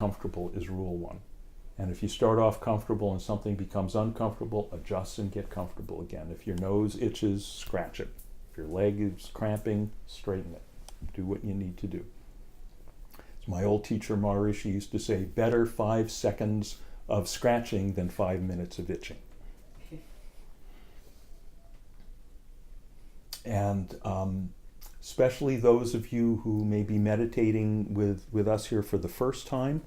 comfortable is rule one. And if you start off comfortable and something becomes uncomfortable, adjust and get comfortable again. If your nose itches, scratch it. If your leg is cramping, straighten it. Do what you need to do. As my old teacher Maharishi used to say, better 5 seconds of scratching than 5 minutes of itching. And especially those of you who may be meditating with us here for the first time,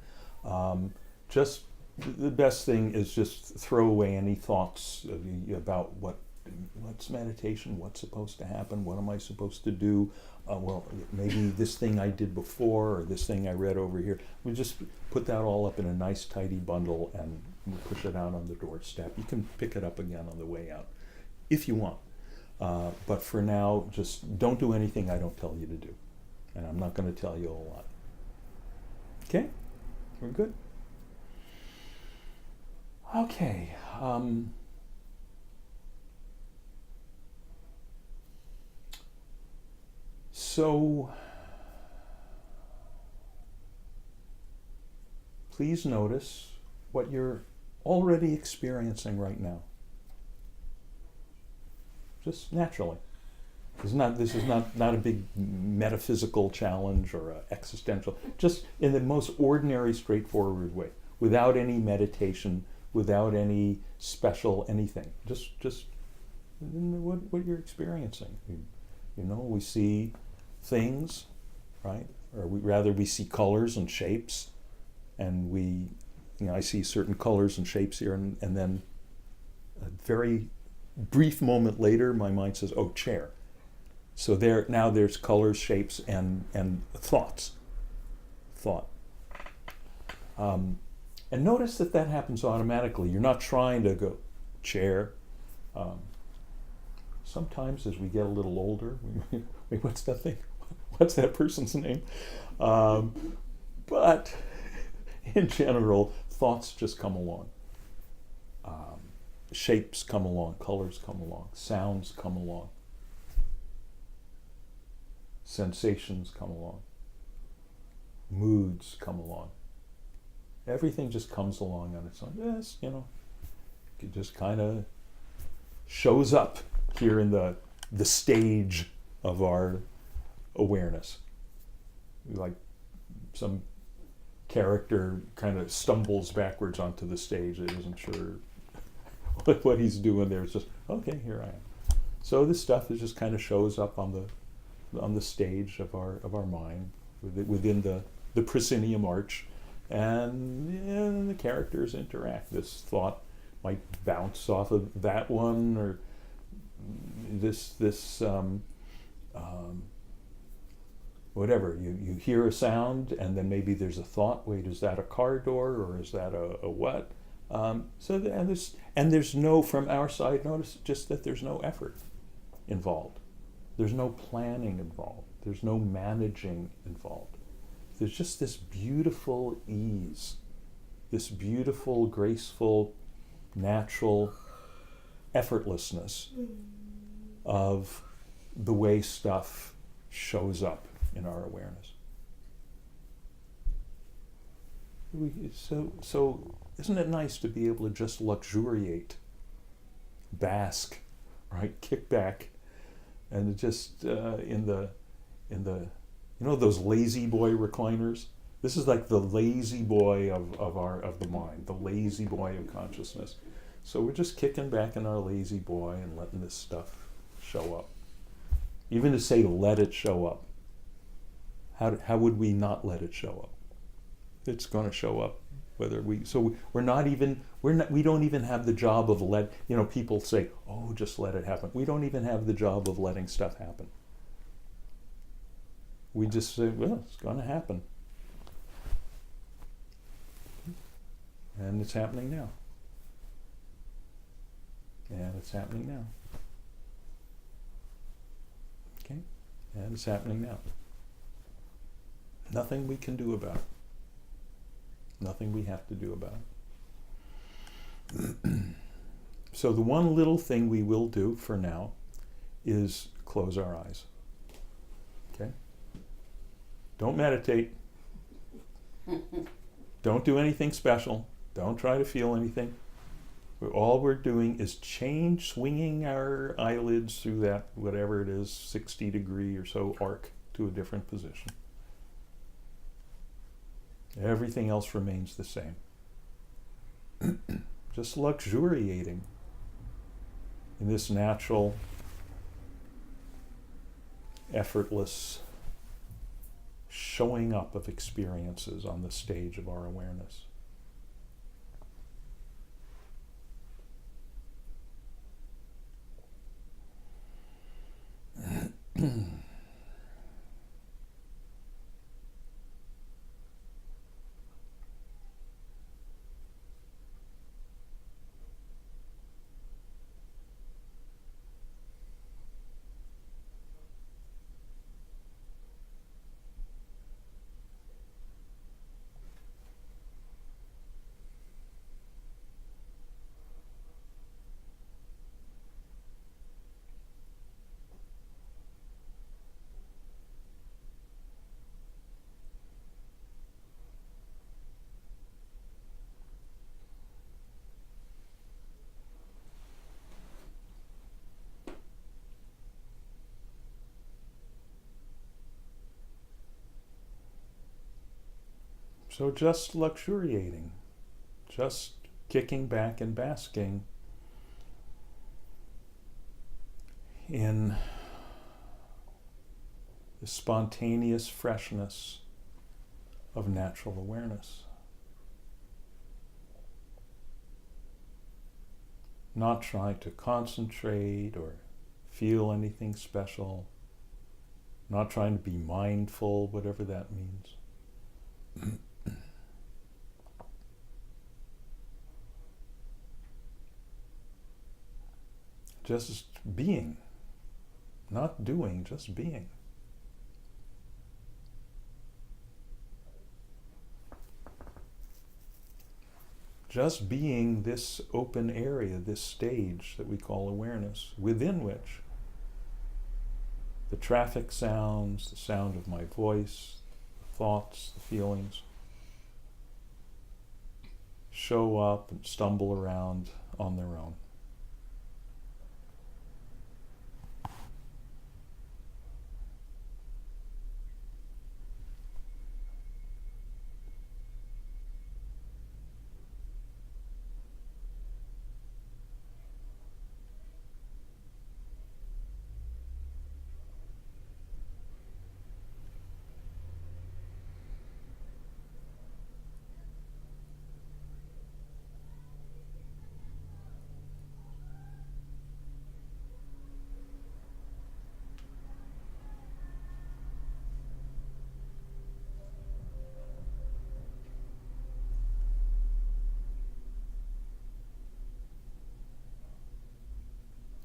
just the best thing is just throw away any thoughts about what's meditation, what's supposed to happen, what am I supposed to do, well, maybe this thing I did before or this thing I read over here. We just put that all up in a nice tidy bundle and push it out on the doorstep. You can pick it up again on the way out if you want. But for now, just don't do anything I don't tell you to do. And I'm not going to tell you a lot. Okay? We're good? Okay. So, please notice what you're already experiencing right now. Just naturally. This is not a big metaphysical challenge or existential. Just in the most ordinary, straightforward way, without any meditation, without any special anything. Just what you're experiencing. We see things, right? Or we see colors and shapes, and I see certain colors and shapes here, and then a very brief moment later, my mind says, "Oh, chair." So now there's colors, shapes, and thought. And notice that happens automatically. You're not trying to go chair. Sometimes as we get a little older, wait, what's that thing? What's that person's name? But in general, thoughts just come along. Shapes come along, colors come along, sounds come along, sensations come along, moods come along. Everything just comes along on its own. Yes, it just kind of shows up here in the stage of our awareness. Like some character kind of stumbles backwards onto the stage and isn't sure what he's doing there. It's just, okay, here I am. So this stuff just kind of shows up on the stage of our mind within the proscenium arch, and the characters interact. This thought might bounce off of that one, or this whatever. You hear a sound, and then maybe there's a thought. Wait, is that a car door, or is that a what? There's no, from our side, notice just that there's no effort involved. There's no planning involved. There's no managing involved. There's just this beautiful ease, this beautiful, graceful, natural effortlessness of the way stuff shows up in our awareness. So isn't it nice to be able to just luxuriate, bask, right? Kick back, and just in the those lazy boy recliners. This is like the lazy boy of the mind, the lazy boy of consciousness. So we're just kicking back in our lazy boy and letting this stuff show up. Even to say let it show up. How would we not let it show up? It's going to show up. We don't even have the job of people say, oh, just let it happen. We don't even have the job of letting stuff happen. We just say, well, it's going to happen. And it's happening now. And it's happening now. Okay? And it's happening now. Nothing we can do about it. Nothing we have to do about it. So the one little thing we will do for now is close our eyes. Okay? Don't meditate. Don't do anything special. Don't try to feel anything. All we're doing is swinging our eyelids through that, whatever it is, 60-degree or so arc to a different position. Everything else remains the same. Just luxuriating in this natural, effortless showing up of experiences on the stage of our awareness. So just luxuriating, just kicking back and basking in the spontaneous freshness of natural awareness. Not trying to concentrate or feel anything special, not trying to be mindful, whatever that means. Just being, not doing, just being. Just being this open area, this stage that we call awareness, within which the traffic sounds, the sound of my voice, the thoughts, the feelings show up and stumble around on their own.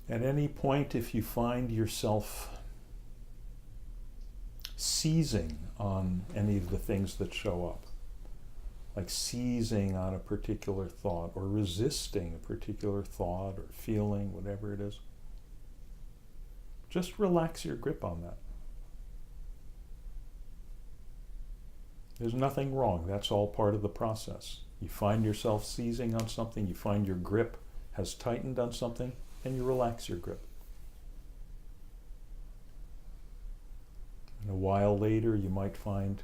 At any point, if you find yourself seizing on any of the things that show up, like seizing on a particular thought or resisting a particular thought or feeling, whatever it is, just relax your grip on that. There's nothing wrong. That's all part of the process. You find yourself seizing on something, you find your grip has tightened on something, and you relax your grip. And a while later, you might find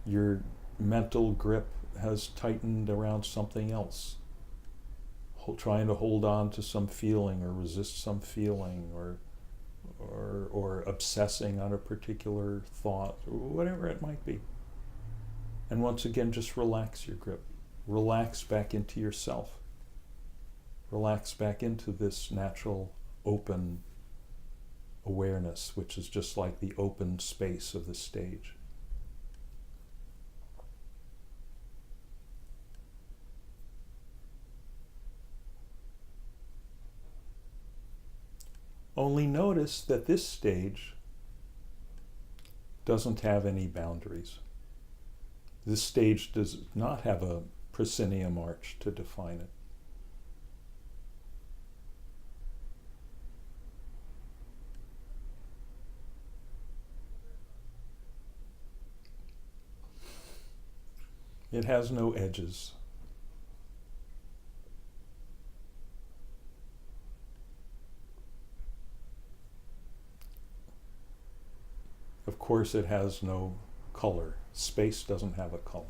your mental grip has tightened around something else, trying to hold on to some feeling or resist some feeling or obsessing on a particular thought, or whatever it might be. And once again, just relax your grip. Relax back into yourself. Relax back into this natural, open awareness, which is just like the open space of the stage. Only notice that this stage doesn't have any boundaries. This stage does not have a proscenium arch to define it. It has no edges. Of course, it has no color. Space doesn't have a color.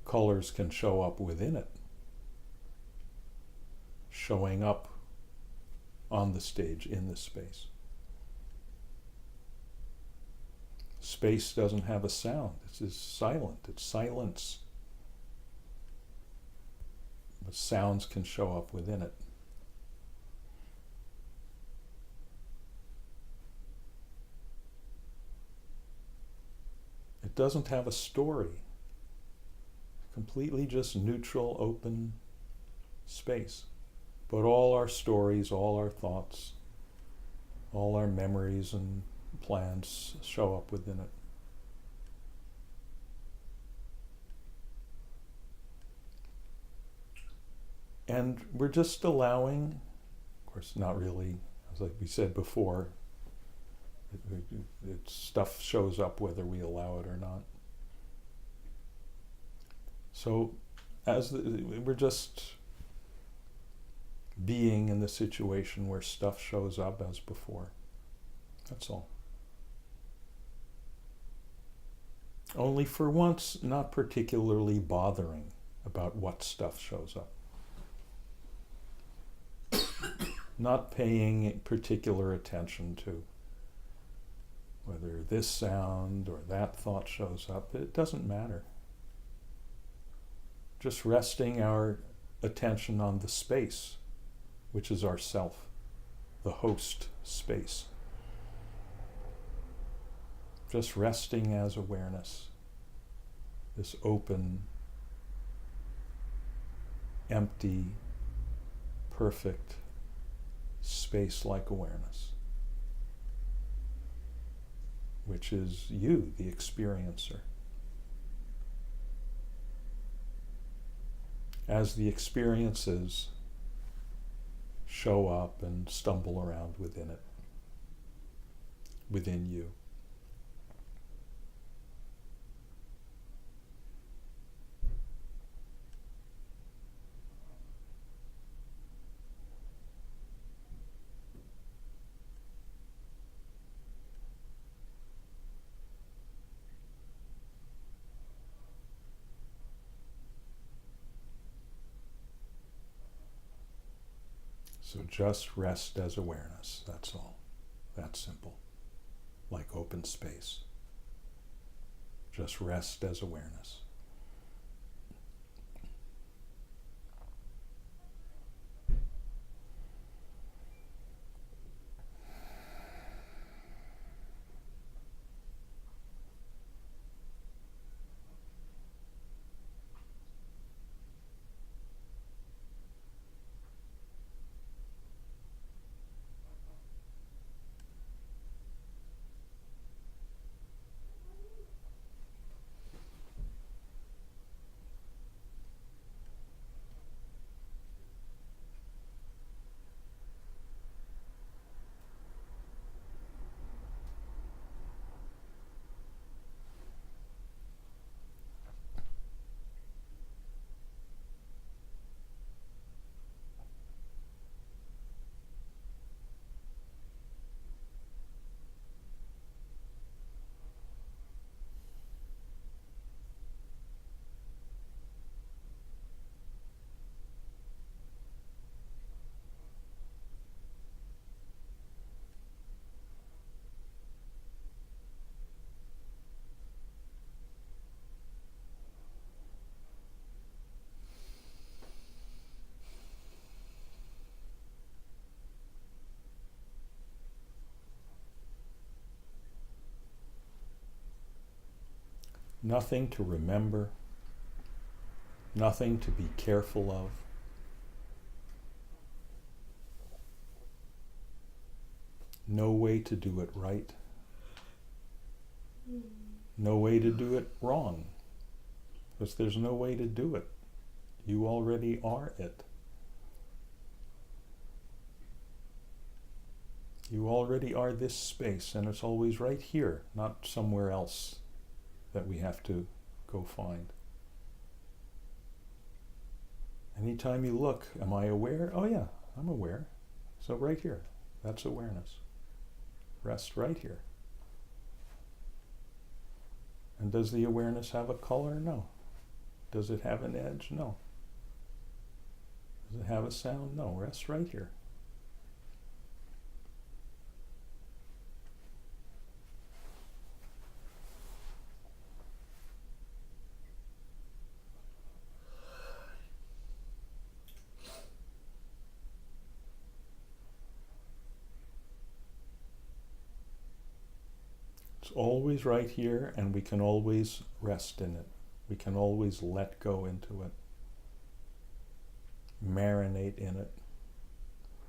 Colors can show up within it, showing up on the stage in the space. Space doesn't have a sound. It's silent. It's silence. But sounds can show up within it. It doesn't have a story. Completely just neutral, open space. But all our stories, all our thoughts, all our memories and plans show up within it. And we're just allowing, of course, not really, as like we said before, stuff shows up whether we allow it or not. So we're just being in the situation where stuff shows up as before. That's all. Only for once, not particularly bothering about what stuff shows up. Not paying particular attention to whether this sound or that thought shows up. It doesn't matter. Just resting our attention on the space, which is ourself, the host space. Just resting as awareness, this open, empty, perfect, space-like awareness, which is you, the experiencer. As the experiences show up and stumble around within it, within you. So just rest as awareness, that's all. That's simple. Like open space. Just rest as awareness. Nothing to remember, nothing to be careful of. No way to do it right. No way to do it wrong. Because there's no way to do it. You already are it. You already are this space, and it's always right here, not somewhere else that we have to go find. Anytime you look, am I aware? Oh yeah, I'm aware. So right here, that's awareness. Rest right here. And does the awareness have a color? No. Does it have an edge? No. Does it have a sound? No. Rest right here. It's always right here, and we can always rest in it. We can always let go into it, marinate in it,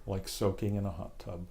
like soaking in a hot tub.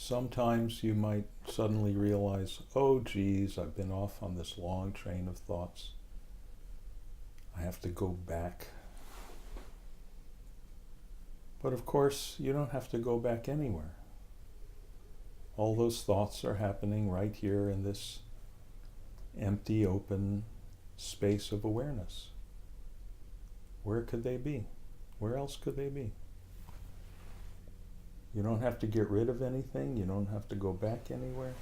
Sometimes you might suddenly realize, oh geez, I've been off on this long train of thoughts. I have to go back. But of course, you don't have to go back anywhere. All those thoughts are happening right here in this empty, open space of awareness. Where could they be? Where else could they be? You don't have to get rid of anything. You don't have to go back anywhere.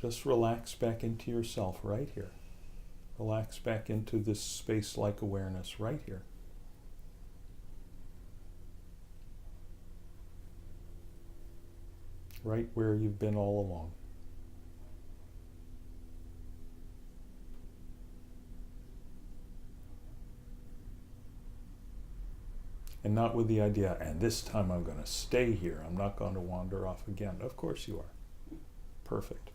Just relax back into yourself right here. Relax back into this space-like awareness right here. Right where you've been all along. And not with the idea, and this time I'm going to stay here. I'm not going to wander off again. Of course you are. Perfect.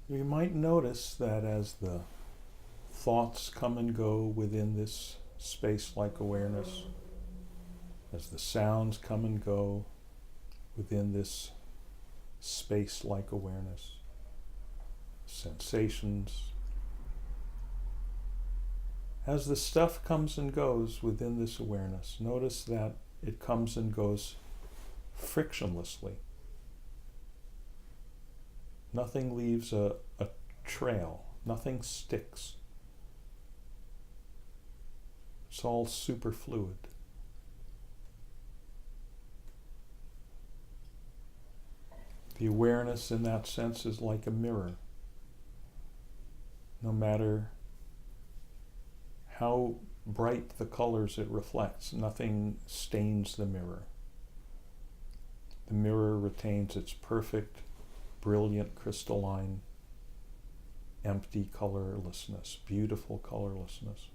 You might notice that as the thoughts come and go within this space-like awareness, as the sounds come and go within this space-like awareness, sensations, as the stuff comes and goes within this awareness, notice that it comes and goes frictionlessly. Nothing leaves a trail. Nothing sticks. It's all superfluid. The awareness in that sense is like a mirror. No matter how bright the colors it reflects, nothing stains the mirror. The mirror retains its perfect, brilliant, crystalline, empty colorlessness, beautiful colorlessness.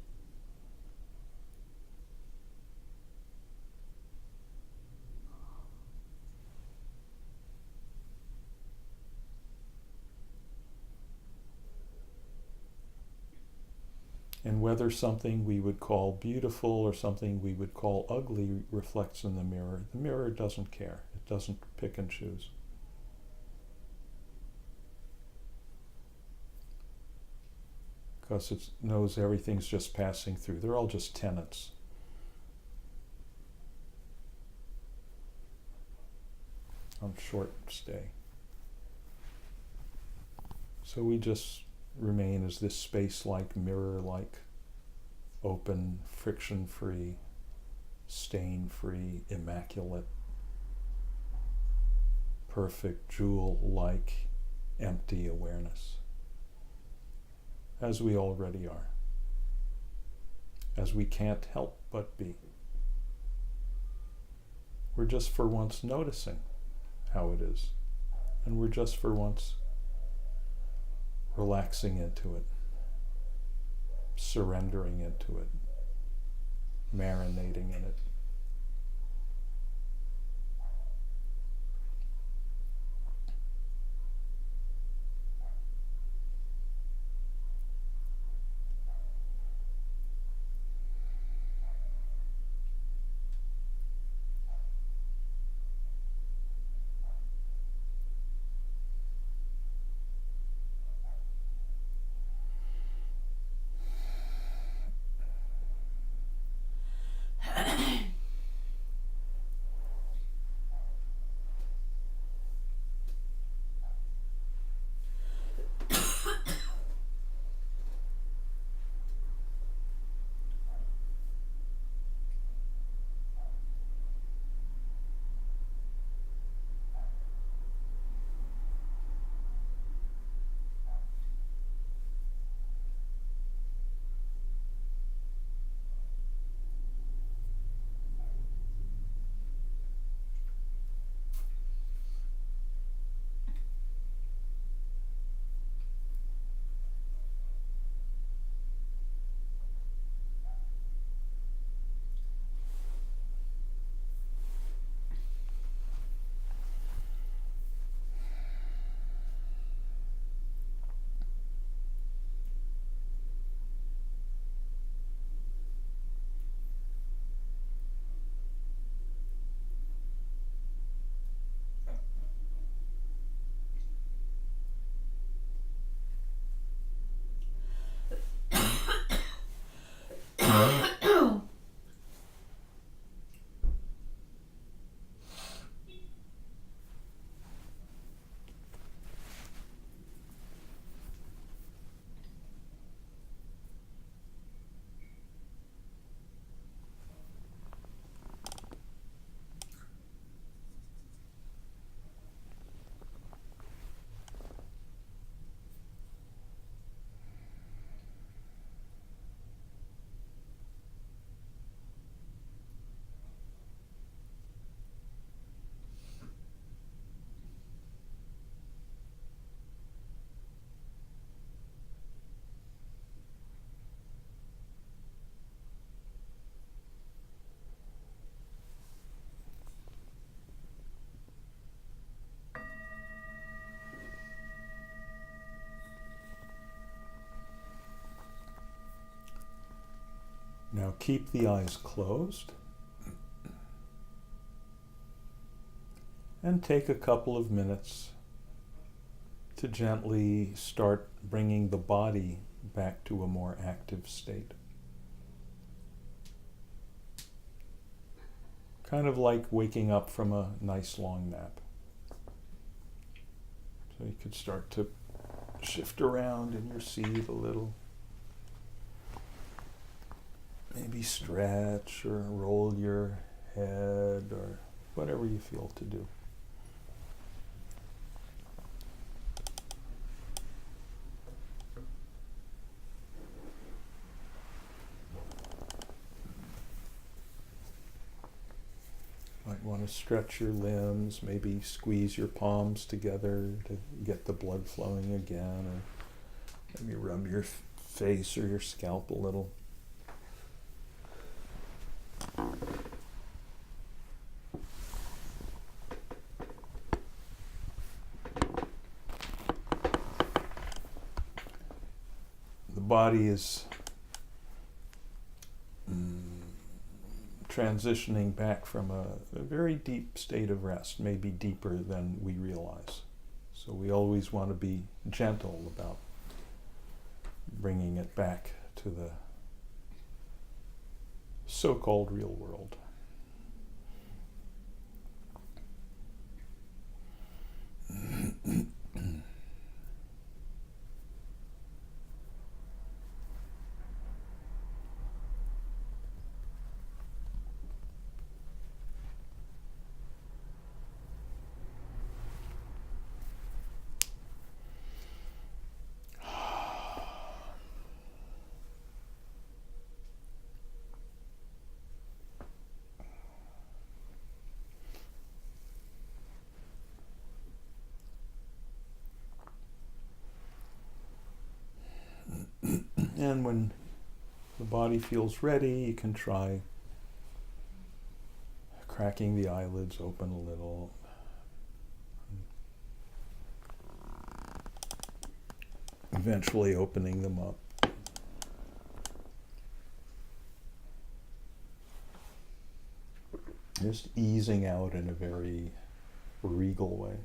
And whether something we would call beautiful or something we would call ugly reflects in the mirror doesn't care. It doesn't pick and choose. Because it knows everything's just passing through. They're all just tenets. On short stay. So we just remain as this space-like, mirror-like, open, friction-free, stain-free, immaculate, perfect, jewel-like, empty awareness. As we already are. As we can't help but be. We're just for once noticing how it is. And we're just for once relaxing into it, surrendering into it, marinating in it. Now keep the eyes closed and take a couple of minutes to gently start bringing the body back to a more active state. Kind of like waking up from a nice long nap. So you could start to shift around in your seat a little. Maybe stretch or roll your head or whatever you feel to do. Might want to stretch your limbs, maybe squeeze your palms together to get the blood flowing again, or maybe rub your face or your scalp a little. The body is transitioning back from a very deep state of rest, maybe deeper than we realize. So we always want to be gentle about bringing it back to the so-called real world. And when the body feels ready, you can try cracking the eyelids open a little. Eventually opening them up. Just easing out in a very regal way.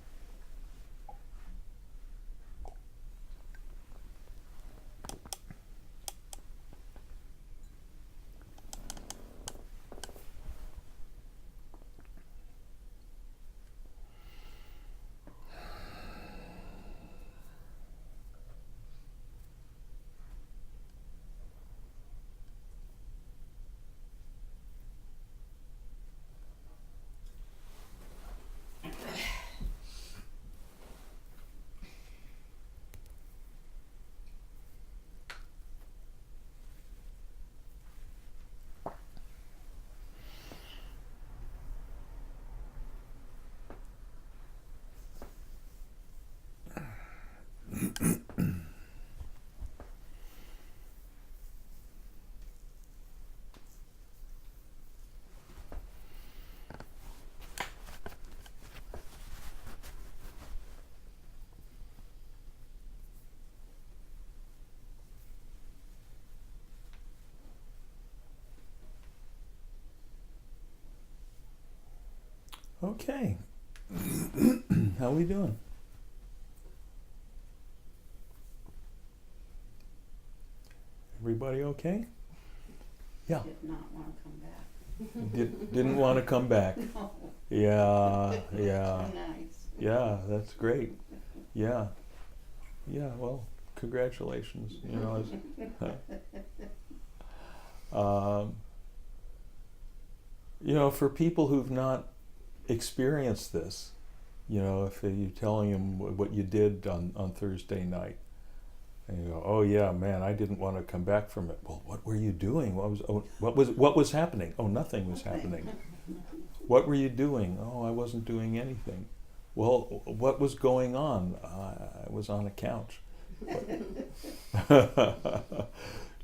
Okay. How we doing? Everybody okay? Yeah. Did not want to come back. Didn't want to come back. No. Yeah, So yeah. nice. Yeah, that's great. Yeah. Yeah, well, congratulations. You know, you know, for people who've not experienced this, you know, if you're telling them what you did on Thursday night, and you go, "Oh yeah, man, I didn't want to come back from it." Well, what were you doing? What was happening? Oh, nothing was happening. What were you doing? Oh, I wasn't doing anything. Well, what was going on? I was on a couch.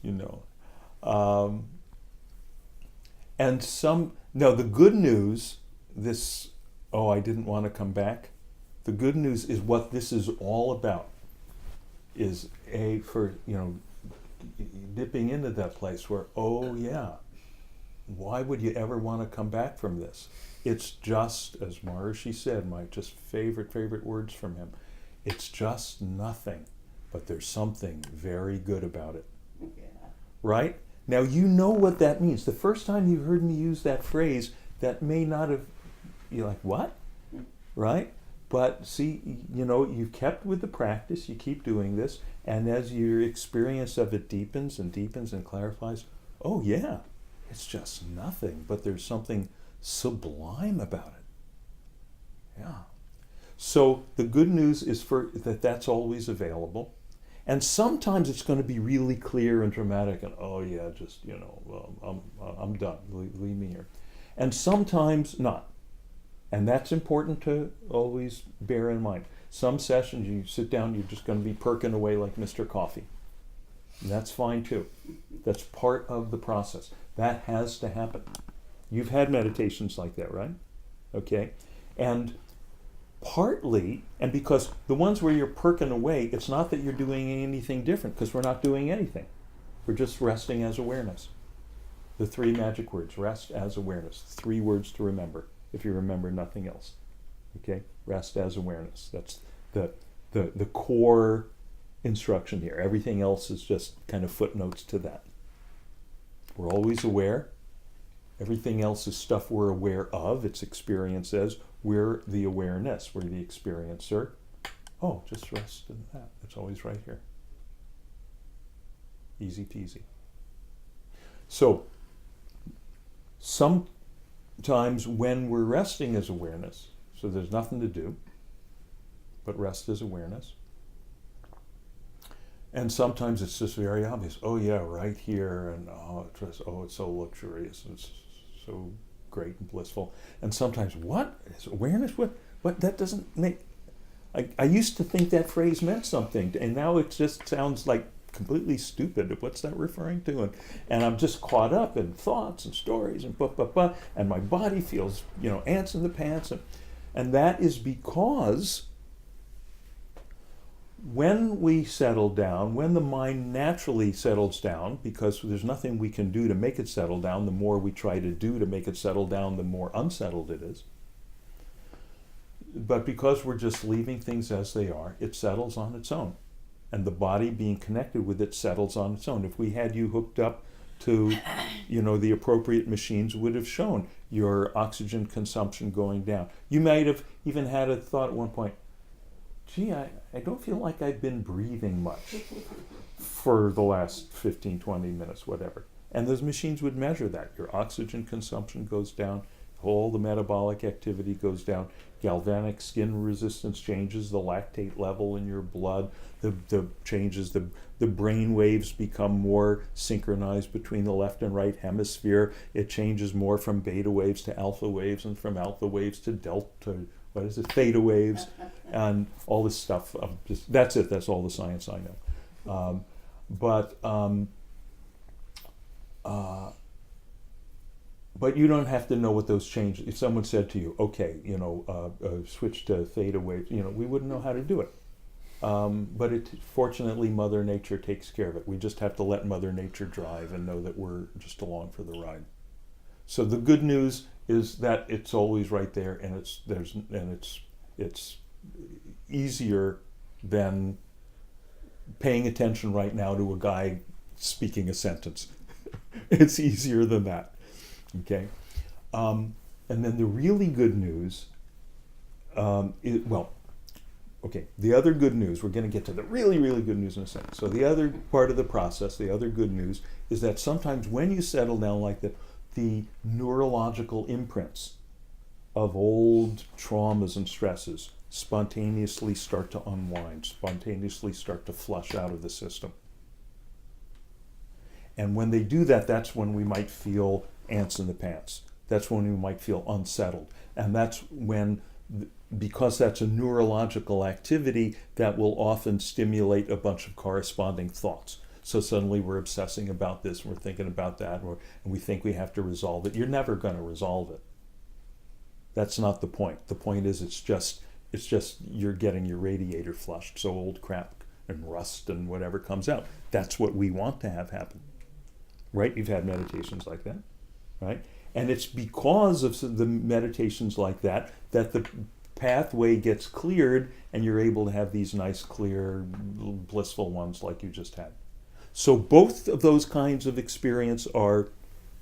You know. And the good news, I didn't want to come back. The good news is what this is all about is for, you know, dipping into that place where, oh yeah, why would you ever want to come back from this? It's just, as Maharishi said, my just favorite words from him, it's just nothing, but there's something very good about it. Yeah. Right? Now you know what that means. The first time you heard me use that phrase, that may not have, you're like, what? Right? But see, you know, you've kept with the practice, you keep doing this, and as your experience of it deepens and deepens and clarifies, oh yeah, it's just nothing, but there's something sublime about it. Yeah. So the good news is that's always available. And sometimes it's going to be really clear and dramatic and, oh yeah, just, you know, well, I'm done, leave me here. And sometimes not. And that's important to always bear in mind. Some sessions you sit down, you're just going to be perking away like Mr. Coffee. And that's fine too. That's part of the process. That has to happen. You've had meditations like that, right? Okay. And partly, and because the ones where you're perking away, it's not that you're doing anything different, because we're not doing anything. We're just resting as awareness. The 3 magic words, rest as awareness. 3 words to remember, if you remember nothing else. Okay? Rest as awareness. That's the core instruction here. Everything else is just kind of footnotes to that. We're always aware. Everything else is stuff we're aware of. It's experiences. We're the awareness. We're the experiencer. Oh, just rest in that. It's always right here. Easy peasy. So, sometimes when we're resting as awareness, so there's nothing to do, but rest as awareness. And sometimes it's just very obvious. Oh yeah, right here, and it's so luxurious, and it's so great and blissful. And sometimes, what is awareness? What that doesn't make. I used to think that phrase meant something, and now it just sounds like completely stupid. What's that referring to? And I'm just caught up in thoughts and stories and and my body feels, ants in the pants. And that is because when we settle down, when the mind naturally settles down, because there's nothing we can do to make it settle down, the more we try to do to make it settle down, the more unsettled it is. But because we're just leaving things as they are, it settles on its own. And the body being connected with it settles on its own. If we had you hooked up to, the appropriate machines, would have shown your oxygen consumption going down. You might have even had a thought at one point, gee, I don't feel like I've been breathing much for the last 15, 20 minutes, whatever. And those machines would measure that. Your oxygen consumption goes down, all the metabolic activity goes down, galvanic skin resistance changes, the lactate level in your blood, the changes, the brain waves become more synchronized between the left and right hemisphere. It changes more from beta waves to alpha waves, and from alpha waves to theta waves, and all this stuff. That's it. That's all the science I know. But you don't have to know what those changes. If someone said to you, okay, switch to theta waves, we wouldn't know how to do it. But fortunately, Mother Nature takes care of it. We just have to let Mother Nature drive and know that we're just along for the ride. So the good news is that it's always right there, and it's easier than paying attention right now to a guy speaking a sentence. It's easier than that. Okay, and then the really good news, the other good news, we're going to get to the really, really good news in a second. So the other part of the process, the other good news, is that sometimes when you settle down like that, the neurological imprints of old traumas and stresses spontaneously start to unwind, spontaneously start to flush out of the system. And when they do that, that's when we might feel ants in the pants. That's when we might feel unsettled. And that's when, because that's a neurological activity, that will often stimulate a bunch of corresponding thoughts. So suddenly we're obsessing about this, we're thinking about that, and we think we have to resolve it. You're never going to resolve it. That's not the point. The point is it's just you're getting your radiator flushed, so old crap and rust and whatever comes out. That's what we want to have happen. Right? You've had meditations like that. Right? And it's because of the meditations like that the pathway gets cleared, and you're able to have these nice, clear, blissful ones like you just had. So both of those kinds of experience are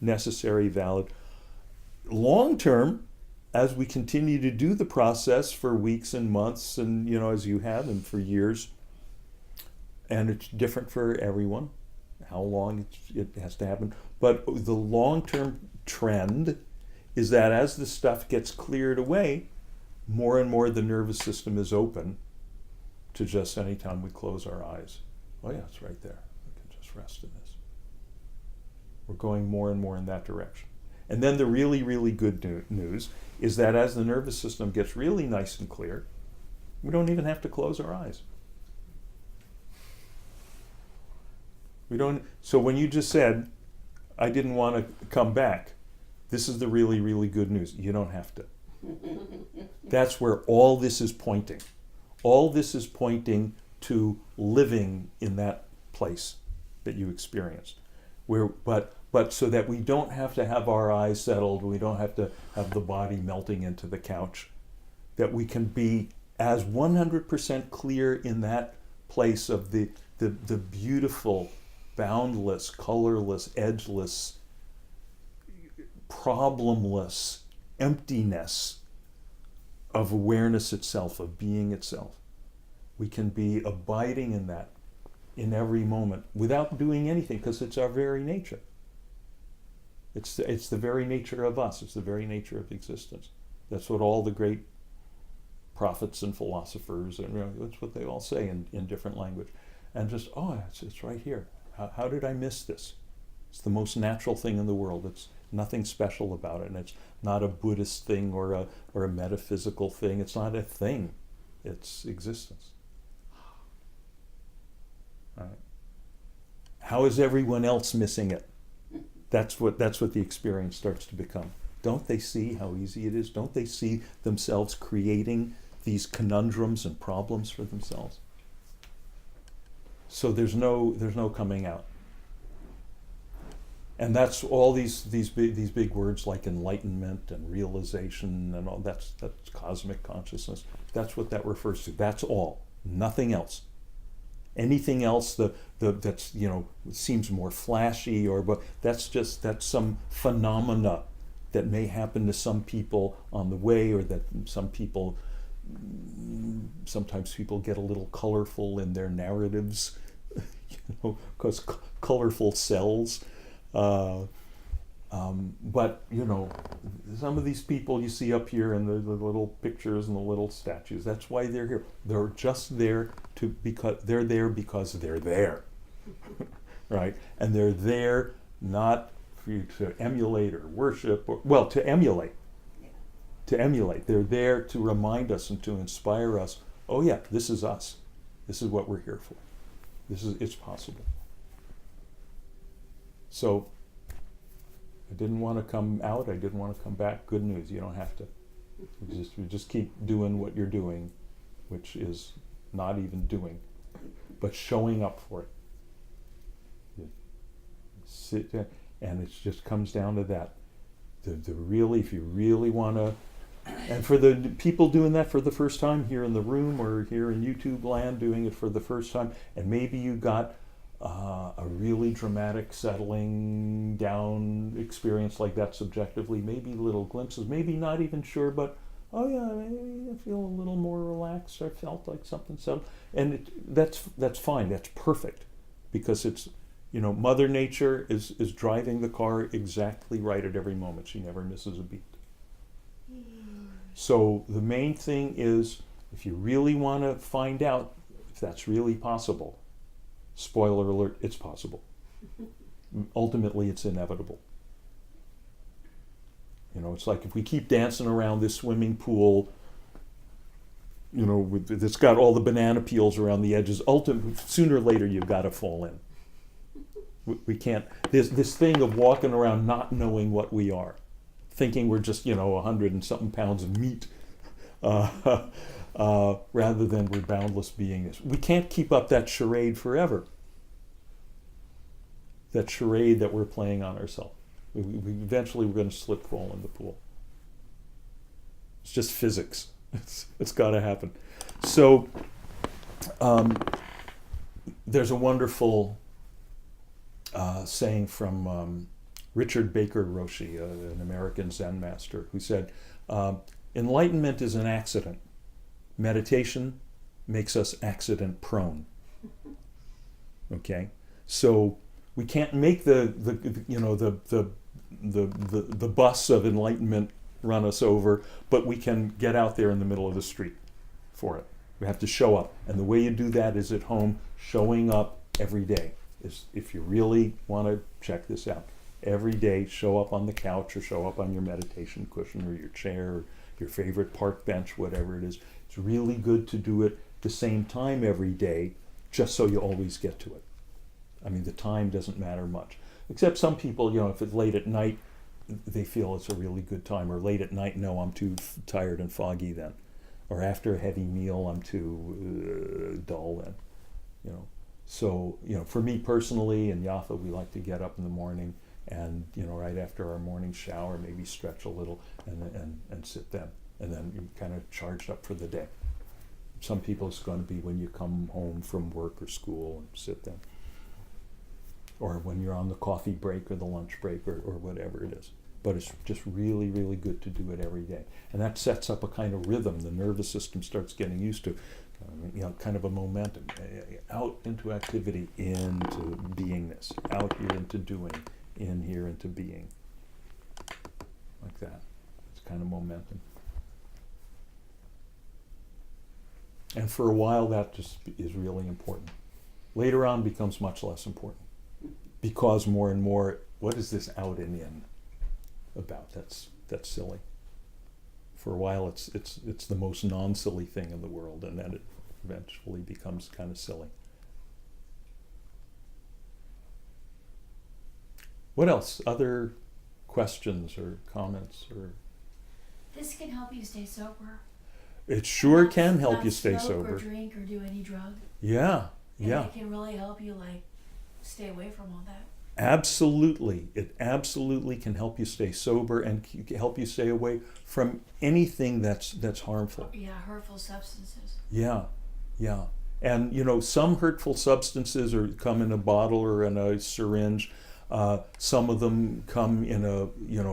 necessary, valid. Long term, as we continue to do the process for weeks and months, and as you have, and for years, and it's different for everyone, how long it has to happen. But the long-term trend is that as the stuff gets cleared away, more and more the nervous system is open to just anytime we close our eyes. Oh yeah, it's right there. We can just rest in this. We're going more and more in that direction. And then the really, really good news is that as the nervous system gets really nice and clear, we don't even have to close our eyes. So when you just said, I didn't want to come back, this is the really, really good news. You don't have to. That's where all this is pointing. All this is pointing to living in that place that you experienced. But so that we don't have to have our eyes settled, we don't have to have the body melting into the couch, that we can be as 100% clear in that place of the beautiful, boundless, colorless, edgeless, problemless emptiness of awareness itself, of being itself. We can be abiding in that in every moment without doing anything, because it's our very nature. It's the very nature of us. It's the very nature of existence. That's what all the great prophets and philosophers, and that's what they all say in different language. And just, it's right here. How did I miss this? It's the most natural thing in the world. It's nothing special about it, and it's not a Buddhist thing or a metaphysical thing. It's not a thing. It's existence. All right. How is everyone else missing it? That's what the experience starts to become. Don't they see how easy it is? Don't they see themselves creating these conundrums and problems for themselves? So there's no coming out. And that's all these big words like enlightenment and realization and all that's cosmic consciousness. That's what that refers to. That's all. Nothing else. Anything else that's seems more flashy but that's some phenomena that may happen to some people on the way, or that sometimes people get a little colorful in their narratives, because colorful sells. But some of these people you see up here and the little pictures and the little statues, that's why they're here. They're just there because they're there, right? And they're there not for you to emulate or worship, to emulate. Yeah. To emulate. They're there to remind us and to inspire us. Oh yeah, this is us. This is what we're here for. It's possible. So I didn't want to come out. I didn't want to come back. Good news. You don't have to. You just keep doing what you're doing, which is not even doing, but showing up for it. You sit there, and it just comes down to that. The really, if you really want to, and for the people doing that for the first time here in the room or here in YouTube land doing it for the first time, and maybe you got a really dramatic settling down experience like that subjectively, maybe little glimpses, maybe not even sure, but oh yeah, maybe I feel a little more relaxed. I felt like something settled, and that's fine. That's perfect, because it's Mother Nature is driving the car exactly right at every moment. She never misses a beat. So the main thing is, if you really want to find out if that's really possible, spoiler alert, it's possible. Ultimately, it's inevitable. It's like if we keep dancing around this swimming pool, it's got all the banana peels around the edges. Sooner or later, you've got to fall in. We can't. This thing of walking around not knowing what we are, thinking we're just 100 and something pounds of meat, rather than we're boundless beings. We can't keep up that charade forever. That charade that we're playing on ourselves. Eventually we're going to fall in the pool. It's just physics. It's got to happen. So there's a wonderful saying from Richard Baker Roshi, an American Zen master, who said, enlightenment is an accident. Meditation makes us accident prone. Okay? So we can't make the bus of enlightenment run us over, but we can get out there in the middle of the street for it. We have to show up. And the way you do that is at home, showing up every day. If you really want to check this out, every day show up on the couch or show up on your meditation cushion or your chair or your favorite park bench, whatever it is. It's really good to do it the same time every day, just so you always get to it. I mean, the time doesn't matter much. Except some people, if it's late at night, they feel it's a really good time. Or late at night, no, I'm too tired and foggy then. Or after a heavy meal, I'm too dull then. So, for me personally and Yaffa, we like to get up in the morning and, right after our morning shower, maybe stretch a little and sit then. And then you're kind of charged up for the day. Some people it's going to be when you come home from work or school and sit then. Or when you're on the coffee break or the lunch break or whatever it is. But it's just really, really good to do it every day. And that sets up a kind of rhythm. The nervous system starts getting used to, kind of a momentum. Out into activity, into beingness. Out here into doing, in here into being. Like that. It's kind of momentum. And for a while that just is really important. Later on becomes much less important. Because more and more, what is this out and in about? That's silly. For a while it's the most non-silly thing in the world, and then it eventually becomes kind of silly. What else? Other questions or comments? Or This can help you stay sober. it sure Not- can help not you stay smoke sober. or drink or do any drug. Yeah, And yeah. it can really help you like stay away from all that. Absolutely. It absolutely can help you stay sober and help you stay away from anything that's harmful. Yeah, hurtful substances. Yeah, yeah. And some hurtful substances come in a bottle or in a syringe. Some of them come in a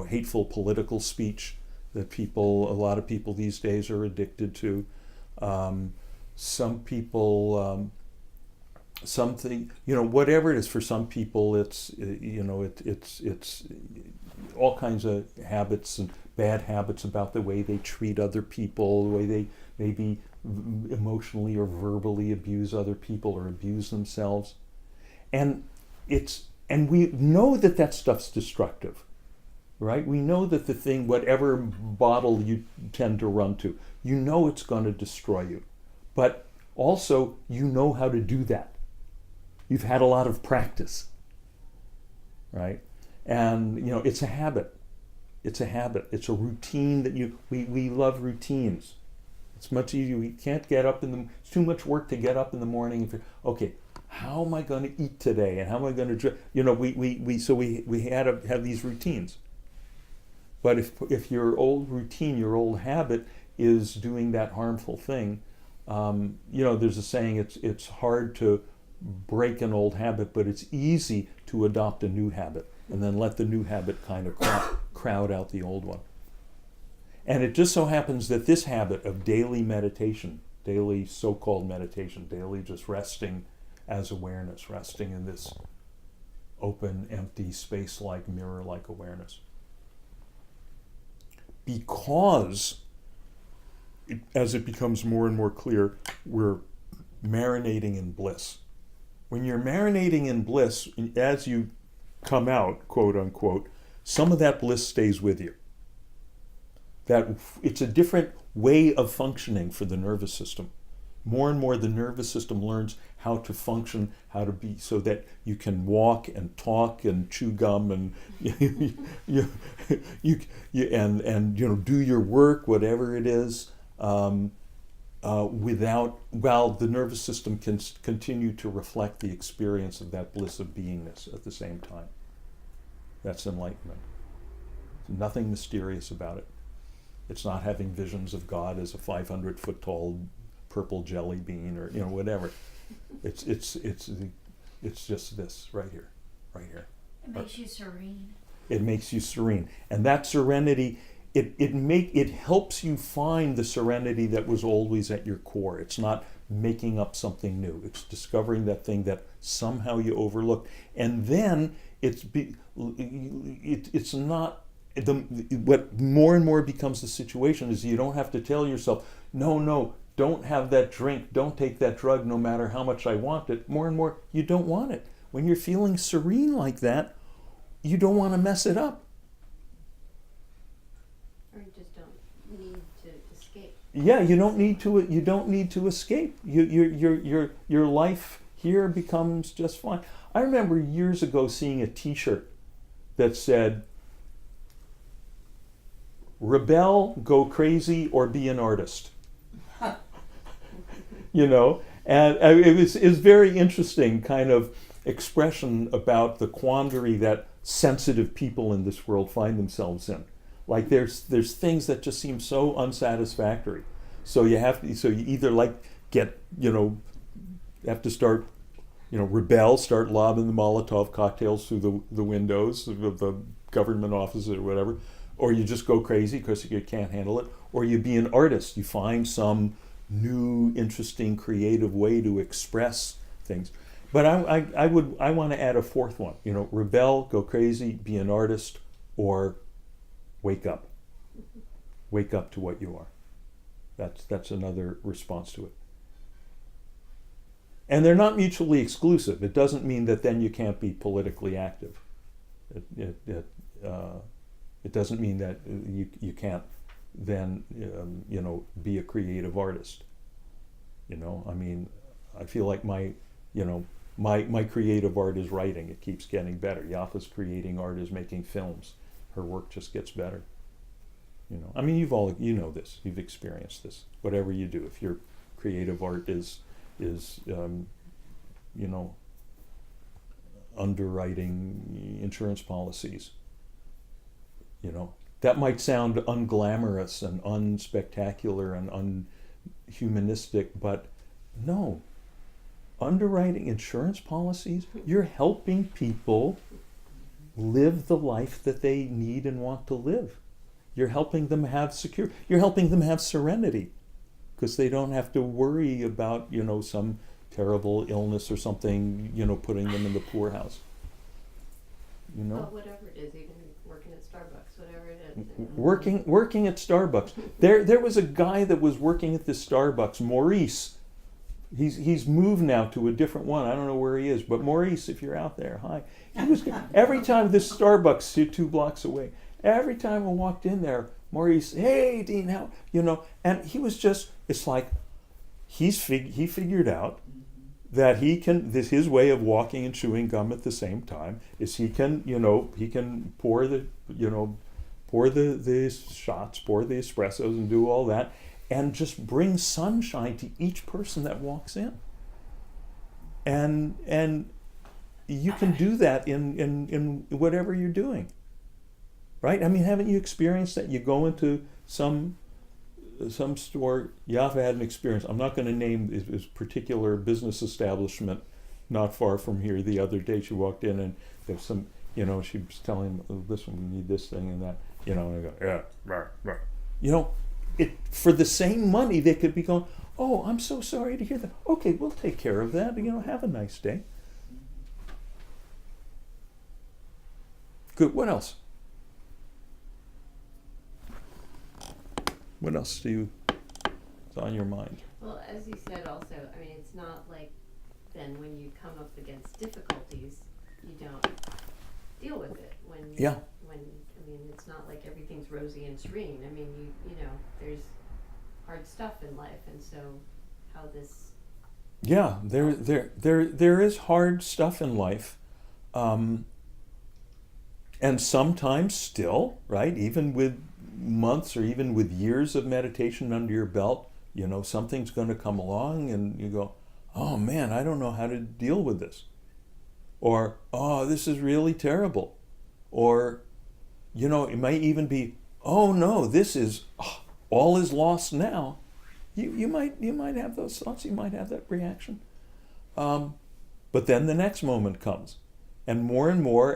hateful political speech that a lot of people these days are addicted to. Some people, something, whatever it is, for some people it's all kinds of habits and bad habits about the way they treat other people, the way they maybe emotionally or verbally abuse other people or abuse themselves. And we know that stuff's destructive, right? We know that the thing, whatever bottle you tend to run to, it's going to destroy you. But also, how to do that. You've had a lot of practice, right? And, it's a habit. It's a habit. It's a routine that we love routines. It's much easier. We can't get up it's too much work to get up in the morning. Okay, how am I going to eat today? And how am I going to, we had to have these routines. But if your old routine, your old habit is doing that harmful thing, there's a saying, it's hard to break an old habit, but it's easy to adopt a new habit and then let the new habit kind of crowd out the old one. And it just so happens that this habit of daily meditation, daily so-called meditation, daily just resting as awareness, resting in this open, empty, space-like, mirror-like awareness. Because as it becomes more and more clear, we're marinating in bliss. When you're marinating in bliss, as you come out, quote unquote, some of that bliss stays with you. That it's a different way of functioning for the nervous system. More and more the nervous system learns how to function, how to be, so that you can walk and talk and chew gum and do your work, whatever it is, while the nervous system can continue to reflect the experience of that bliss of beingness at the same time. That's enlightenment. There's nothing mysterious about it. It's not having visions of God as a 500-foot tall purple jelly bean or whatever. It's just this right here. It makes you serene. It makes you serene, and that serenity, it helps you find the serenity that was always at your core. It's not making up something new. It's discovering that thing that somehow you overlooked, and then it's not. What more and more becomes the situation is you don't have to tell yourself, no, don't have that drink, don't take that drug no matter how much I want it. More and more, you don't want it. When you're feeling serene like that, you don't want to mess it up. Or you just don't need to escape. Yeah, you don't need to escape. Your life here becomes just fine. I remember years ago seeing a T-shirt that said, "Rebel, go crazy, or be an artist." And it was very interesting kind of expression about the quandary that sensitive people in this world find themselves in. Like there's things that just seem so unsatisfactory. So you either have to start, rebel, start lobbing the Molotov cocktails through the windows of the government offices or whatever, or you just go crazy because you can't handle it, or you be an artist. You find some new, interesting, creative way to express things. But I want to add a fourth one. Rebel, go crazy, be an artist, or wake up. Wake up to what you are. That's another response to it. And they're not mutually exclusive. It doesn't mean that then you can't be politically active. It doesn't mean that you can't then be a creative artist. I feel like my creative art is writing. It keeps getting better. Yafa's creating art is making films. Her work just gets better. I mean, you know this. You've experienced this. Whatever you do, if your creative art is underwriting insurance policies, that might sound unglamorous and unspectacular and unhumanistic, but no. Underwriting insurance policies, you're helping people live the life that they need and want to live. You're helping them have you're helping them have serenity, because they don't have to worry about, some terrible illness or something, putting them in the poorhouse. Well, whatever it is, even working at Starbucks, whatever it is. Working at Starbucks. There was a guy that was working at this Starbucks, Maurice. He's moved now to a different one. I don't know where he is, but Maurice, if you're out there, hi. He was every time this Starbucks 2 blocks away. Every time I walked in there, Maurice, hey Dean, how and he was just. It's like he figured out that his way of walking and chewing gum at the same time is he can pour the shots, pour the espressos, and do all that, and just bring sunshine to each person that walks in. And you can do that in whatever you're doing, right? I mean, haven't you experienced that? You go into some store. Yafa had an experience. I'm not going to name this particular business establishment not far from here. The other day she walked in and there's some, she was telling them, oh, listen, we need this thing and that, and I go, yeah, right. For the same money, they could be going, oh, I'm so sorry to hear that. Okay, we'll take care of that. Have a nice day. Good. What else? What else is on your mind? Well, as you said also, I mean, it's not like then when you come up against difficulties, you don't deal with it. It's not like everything's rosy and serene. I mean, there's hard stuff in life, and so how this... Yeah, there is hard stuff in life. And sometimes still, right, even with months or even with years of meditation under your belt, something's going to come along and you go, oh man, I don't know how to deal with this. Or, oh, this is really terrible. Or, it might even be, oh no, this is, all is lost now. You might have those thoughts, you might have that reaction. But then the next moment comes. And more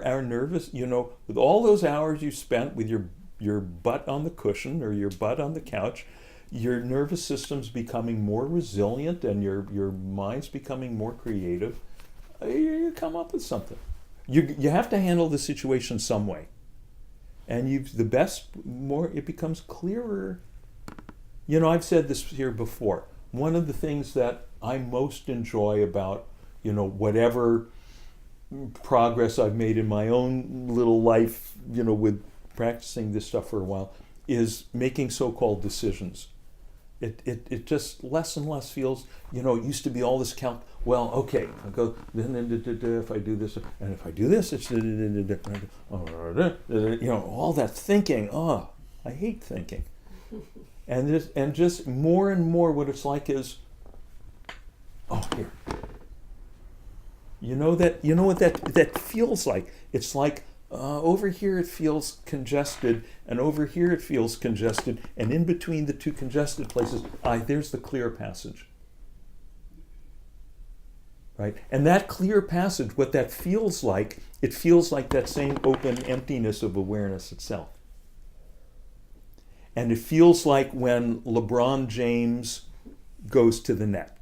our nervous, with all those hours you spent with your butt on the cushion or your butt on the couch, your nervous system's becoming more resilient and your mind's becoming more creative. You come up with something. You have to handle the situation some way. And it becomes clearer. I've said this here before. One of the things that I most enjoy about, whatever progress I've made in my own little life, with practicing this stuff for a while, is making so-called decisions. It just less and less feels, it used to be all this well, okay, I go, if I do this, and if I do this, it's, all that thinking, I hate thinking. And just more and more what it's like is, here. You know what that feels like? It's like over here it feels congested, and over here it feels congested, and in between the two congested places, there's the clear passage. Right? And that clear passage, what that feels like, it feels like that same open emptiness of awareness itself. And it feels like when LeBron James goes to the net.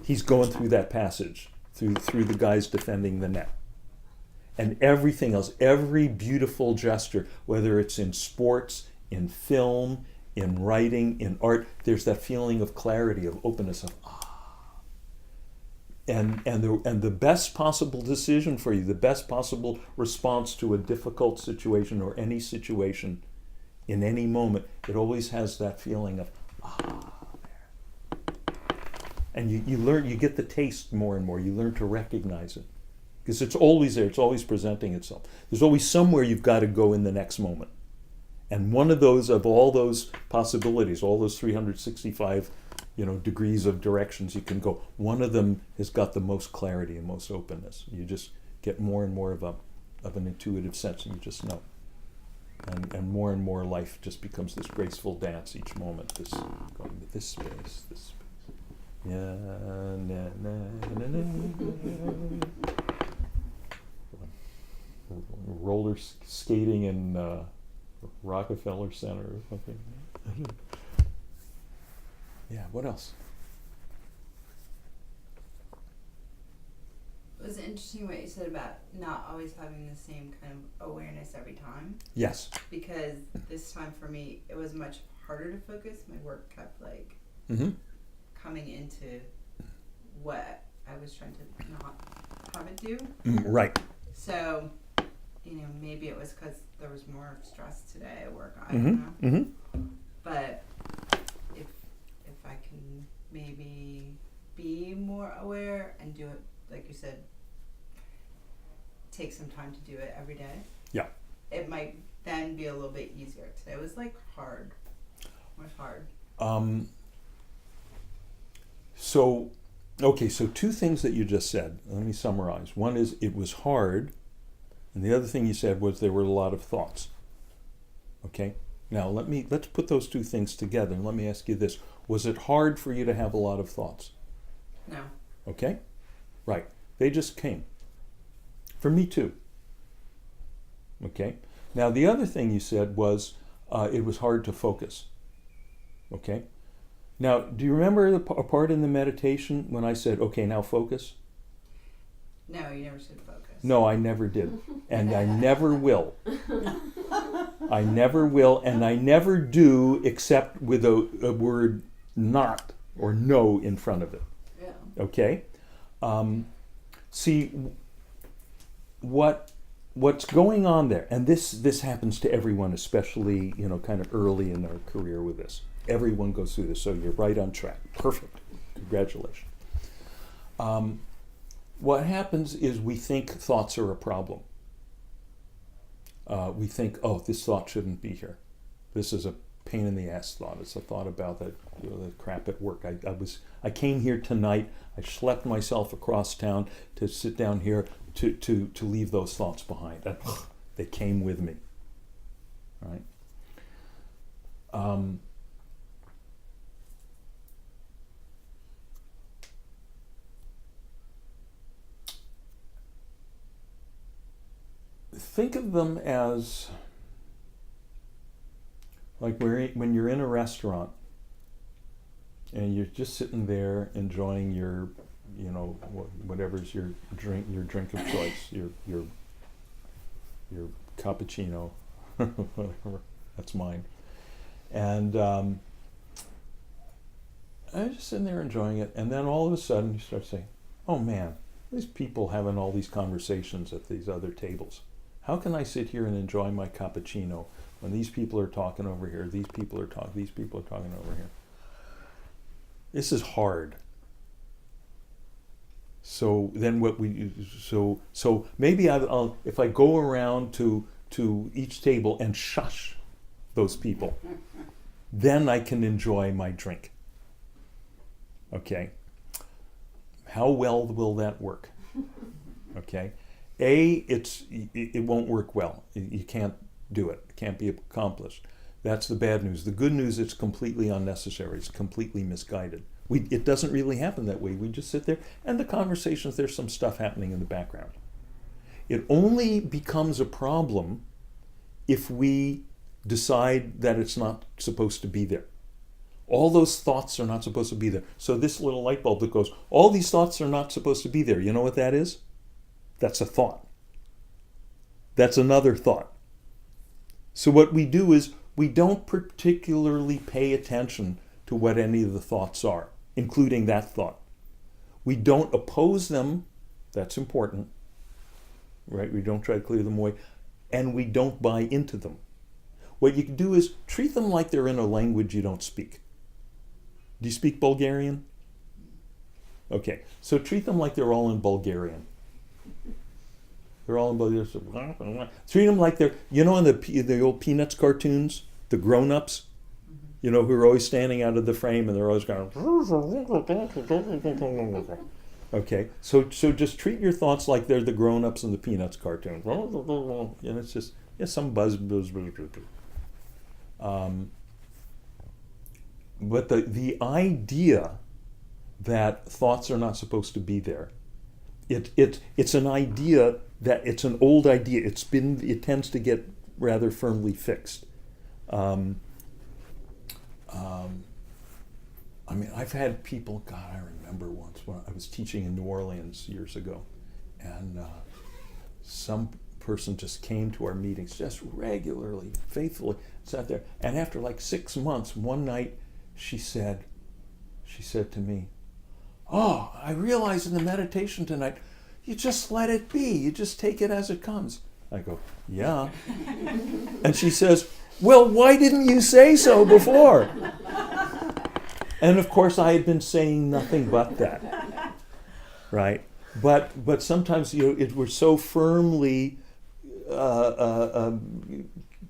He's going through that passage, through the guys defending the net. And everything else, every beautiful gesture, whether it's in sports, in film, in writing, in art, there's that feeling of clarity, of openness, of And the best possible decision for you, the best possible response to a difficult situation or any situation in any moment, it always has that feeling of, there. And you learn, you get the taste more and more. You learn to recognize it. Because it's always there, it's always presenting itself. There's always somewhere you've got to go in the next moment. And one of those, of all those possibilities, all those 365, degrees of directions you can go, one of them has got the most clarity and most openness. You just get more and more of an intuitive sense, and you just know. And more life just becomes this graceful dance each moment, this going to this space, this space. Yeah, na, na, na, na, na. Roller skating in Rockefeller Center or something. Yeah, what else? It was interesting what you said about not always having the same kind of awareness every time. Yes. Because this time for me, it was much harder to focus. My work kept coming into what I was trying to not have it do. Right. So, maybe it was because there was more stress today at work. I don't know. But if I can maybe be more aware and do it, like you said, take some time to do it every day. Yeah. It might then be a little bit easier. Today was hard. It was hard. So two things that you just said. Let me summarize. One is it was hard, and the other thing you said was there were a lot of thoughts. Okay? Now let's put those two things together, and let me ask you this. Was it hard for you to have a lot of thoughts? No. Okay? Right. They just came. For me too. Okay? Now the other thing you said was it was hard to focus. Okay? Now, do you remember a part in the meditation when I said, okay, now focus? No, you never said focus. No, I never did. And I never will. I never will, and I never do except with a word not or no in front of it. Yeah. Okay? See, what's going on there, and this happens to everyone, especially, kind of early in their career with this. Everyone goes through this, so you're right on track. Perfect. Congratulations. What happens is we think thoughts are a problem. We think, this thought shouldn't be here. This is a pain in the ass thought. It's a thought about the crap at work. I came here tonight. I schlepped myself across town to sit down here to leave those thoughts behind. They came with me. Right? Think of them as like when you're in a restaurant and you're just sitting there enjoying your, whatever's your drink of choice, your cappuccino, whatever, that's mine. And I was just sitting there enjoying it, and then all of a sudden you start saying, oh man, these people having all these conversations at these other tables. How can I sit here and enjoy my cappuccino when these people are talking over here, these people are talking over here? This is hard. So then so maybe I'll if I go around to each table and shush those people, then I can enjoy my drink. Okay? How well will that work? Okay? It won't work well. You can't do it. It can't be accomplished. That's the bad news. The good news, it's completely unnecessary. It's completely misguided. It doesn't really happen that way. We just sit there, and the conversations, there's some stuff happening in the background. It only becomes a problem if we decide that it's not supposed to be there. All those thoughts are not supposed to be there. So this little light bulb that goes, all these thoughts are not supposed to be there. You know what that is? That's a thought. That's another thought. So what we do is we don't particularly pay attention to what any of the thoughts are, including that thought. We don't oppose them. That's important. Right? We don't try to clear them away. And we don't buy into them. What you can do is treat them like they're in a language you don't speak. Do you speak Bulgarian? Okay, so treat them like they're all in Bulgarian. They're all in Bulgarian. Treat them like they're, you know, in the old Peanuts cartoons, the grown-ups, you know, who are always standing out of the frame and they're always going. Okay, so just treat your thoughts like they're the grown-ups in the Peanuts cartoon. And it's just some buzz. But the idea that thoughts are not supposed to be there, it's an idea that it's an old idea. It tends to get rather firmly fixed. I mean, I've had people, God, I remember once when I was teaching in New Orleans years ago, and some person just came to our meetings just regularly, faithfully, sat there, and after like 6 months, one night, she said to me, "Oh, I realized in the meditation tonight, you just let it be, you just take it as it comes." I go, "Yeah." And she says, "Well, why didn't you say so before?" And of course, I had been saying nothing but that, right? But sometimes, you know, we're so firmly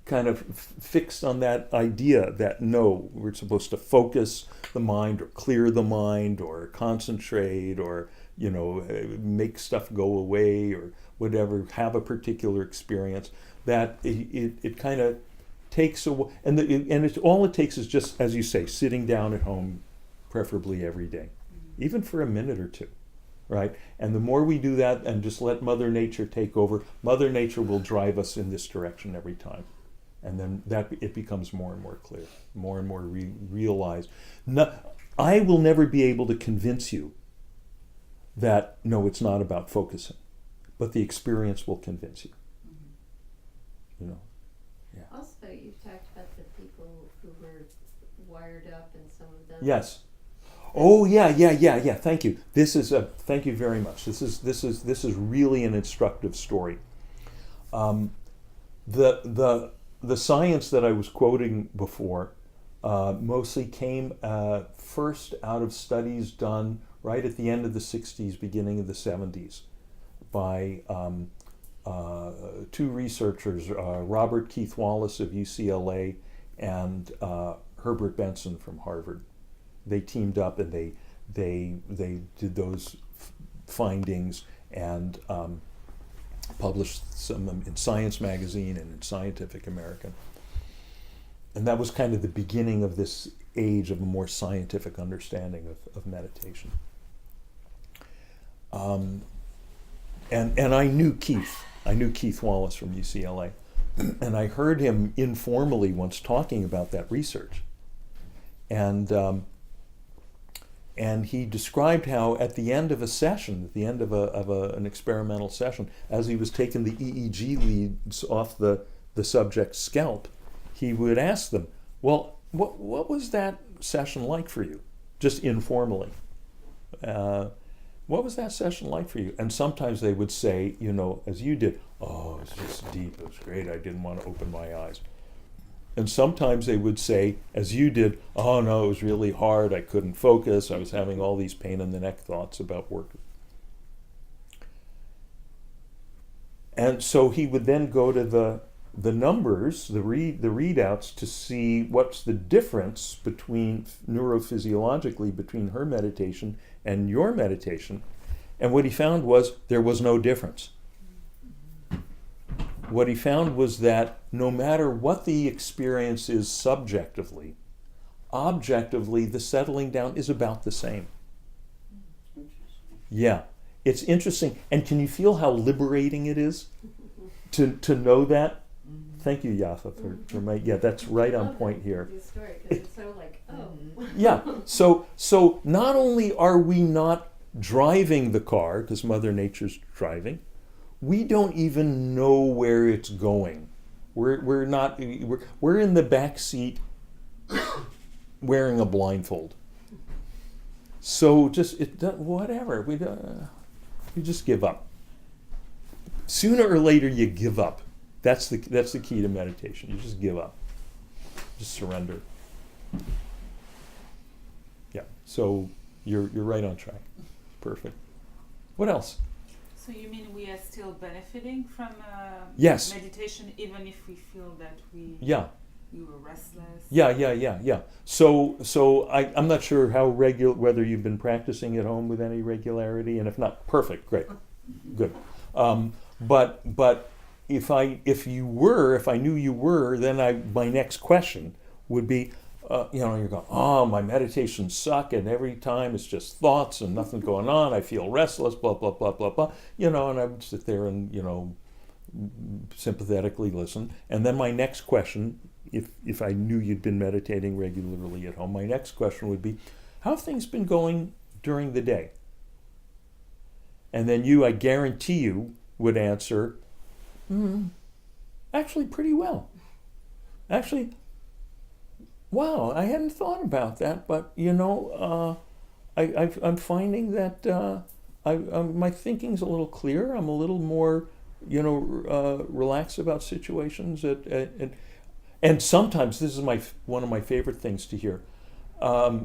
kind of fixed on that idea that no, we're supposed to focus the mind or clear the mind or concentrate or, you know, make stuff go away or whatever, have a particular experience, that it kind of takes away, and all it takes is just, as you say, sitting down at home, preferably every day, even for a minute or two, right? And the more we do that and just let Mother Nature take over, Mother Nature will drive us in this direction every time. And then it becomes more and more clear, more and more realized. I will never be able to convince you that, no, it's not about focusing, but the experience will convince you. You know? Yeah. Also, you've talked about the people who were wired up and some of them. Yes. Oh yeah. Thank you. Thank you very much. This is really an instructive story. The science that I was quoting before mostly came first out of studies done right at the end of the 60s, beginning of the 70s, by two researchers, Robert Keith Wallace of UCLA and Herbert Benson from Harvard. They teamed up and they did those findings and published some in Science magazine and in Scientific American. And that was kind of the beginning of this age of a more scientific understanding of meditation. And I knew Keith. I knew Keith Wallace from UCLA. And I heard him informally once talking about that research. And he described how at the end of a session, at the end of an experimental session, as he was taking the EEG leads off the subject's scalp, he would ask them, "Well, what was that session like for you?" Just informally. What was that session like for you? And sometimes they would say, you know, as you did, "Oh, it was just deep, it was great, I didn't want to open my eyes." And sometimes they would say, as you did, "Oh no, it was really hard, I couldn't focus, I was having all these pain in the neck thoughts about work." And so he would then go to the numbers, the readouts, to see what's the difference between neurophysiologically between her meditation and your meditation. And what he found was there was no difference. What he found was that no matter what the experience is subjectively, objectively the settling down is about the same. Yeah, it's interesting. And can you feel how liberating it is to know that? Thank you, Yafa, for my, yeah, that's right on point here. The story, 'cause it's so like, oh. Yeah, so not only are we not driving the car, because Mother Nature's driving, we don't even know where it's going. We're in the back seat wearing a blindfold. So just whatever, we just give up. Sooner or later you give up. That's the key to meditation. You just give up. Just surrender. Yeah. So you're right on track. Perfect. What else? So you mean we are still benefiting from Yes. meditation even if we feel that we were restless? Yeah. So I'm not sure how whether you've been practicing at home with any regularity, and if not, perfect, great, good. But if I knew you were, then my next question would be, you're going, oh, my meditations suck, and every time it's just thoughts and nothing going on. I feel restless, blah blah blah blah blah. And I would sit there and sympathetically listen. And then my next question, if I knew you'd been meditating regularly at home, my next question would be, how have things been going during the day? And then I guarantee you, would answer, actually pretty well. Actually, wow, I hadn't thought about that, but I'm finding that my thinking's a little clearer. I'm a little more, relaxed about situations. And sometimes this is one of my favorite things to hear.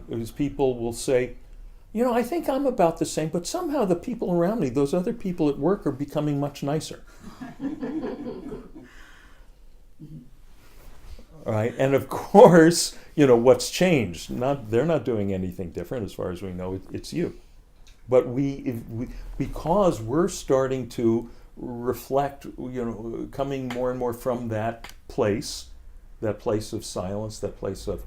Is people will say, I think I'm about the same, but somehow the people around me, those other people at work, are becoming much nicer. All right, and of course, what's changed? They're not doing anything different as far as we know. It's you, but because we're starting to reflect, coming more and more from that place of silence, that place of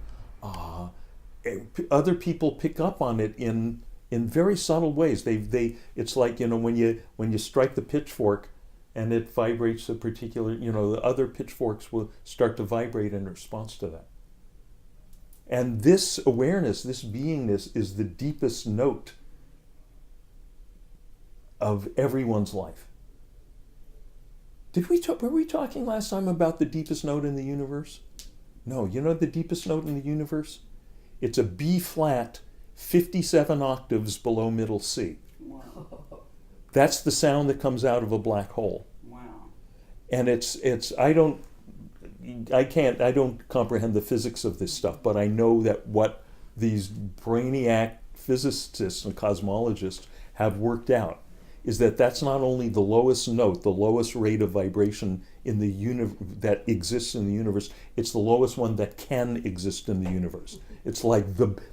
other people pick up on it in very subtle ways. It's like when you strike the pitchfork and it vibrates a particular, the other pitchforks will start to vibrate in response to that. And this awareness, this beingness, is the deepest note of everyone's life. Were we talking last time about the deepest note in the universe? No, the deepest note in the universe? It's a B flat, 57 octaves below middle C. Wow. That's the sound that comes out of a black hole. Wow. And I don't comprehend the physics of this stuff, but I know that what these brainiac physicists and cosmologists have worked out is that that's not only the lowest note, the lowest rate of vibration in the that exists in the universe, it's the lowest one that can exist in the universe. It's like